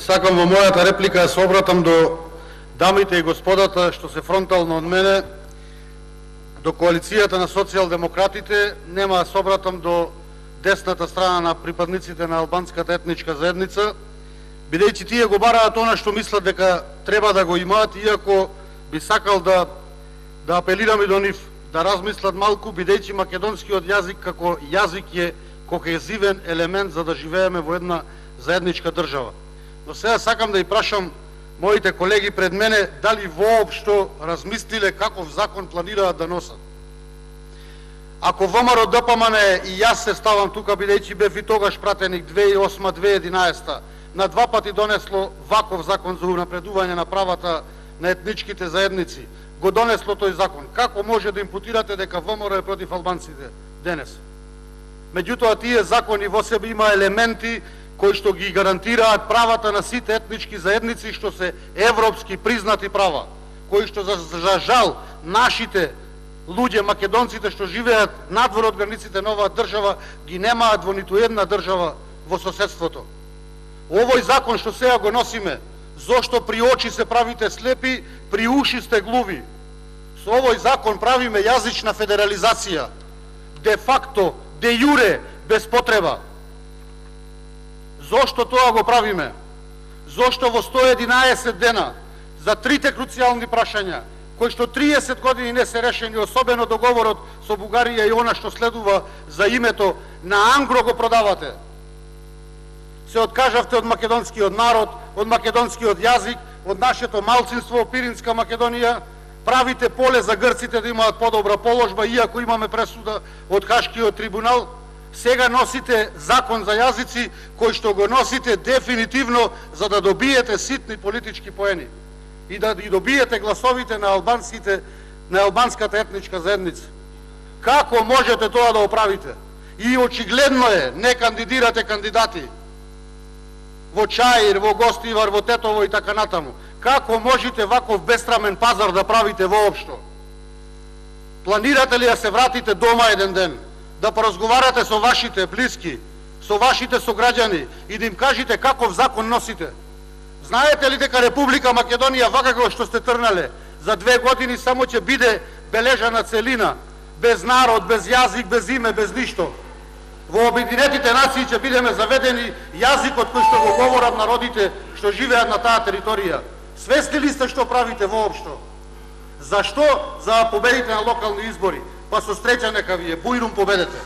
Сакам во мојата реплика да се обратам до дамите и господата што се фронтално од мене, до коалицијата на социјалдемократите, нема да се обратам до десната страна на припадниците на албанската етничка заедница, бидејќи тие го бараат она што мислат дека треба да го имаат, иако би сакал да апелирам и до нив, да размислат малку, бидејќи македонскиот јазик како јазик е кохезивен елемент за да живееме во една заедничка држава. Но сега сакам да и прашам моите колеги пред мене дали воопшто размислиле каков закон планираат да носат. Ако ВМРО ДПМН и јас се ставам тука, бидејќи бев и тогаш пратеник 2008-2011, на два пати донесло ваков закон за унапредување на правата на етничките заедници, го донесло тој закон. Како може да импутирате дека ВМРО е против албанците денес? Меѓутоа, тие закони во себе има елементи кои што ги гарантираат правата на сите етнички заедници, што се европски признати права, кои што за жал нашите луѓе, македонците што живеат надвор од границите на оваа држава, ги немаат во ниту една држава во соседството. Овој закон што сега го носиме, зошто при очи се правите слепи, при уши сте глуви. Со овој закон правиме јазична федерализација, де факто, де јуре, без потреба. Зошто тоа го правиме? Зошто во 111 дена за трите круцијални прашања, кои што 30 години не се решени, особено договорот со Бугарија и она што следува за името, на ангро го продавате. Се откажавте од македонскиот народ, од македонскиот јазик, од нашето малцинство во Пиринска Македонија, правите поле за грците да имаат подобра положба, иако имаме пресуда од Хашкиот трибунал. Сега носите закон за јазици, кој што го носите дефинитивно за да добиете ситни политички поени и да добиете гласовите на албанската етничка заедница. Како можете тоа да оправите? И очигледно е, не кандидирате кандидати во Чаир, во Гостивар, во Тетово и така натаму. Како можете ваков бесрамен пазар да правите воопшто? Планирате ли да се вратите дома еден ден, да поразговарате со вашите блиски, со вашите сограѓани и да им кажете каков закон носите? Знаете ли дека Република Македонија, вака како што сте трнале, за 2 години само ќе биде бележана целина, без народ, без јазик, без име, без ништо? Во Обединетите нации ќе бидеме заведени јазикот кој што го говорат народите што живеат на таа територија. Свесни ли сте што правите воопшто? Зашто? За да победите на локални избори. Па со среќа нека ви е. Бујрум победете.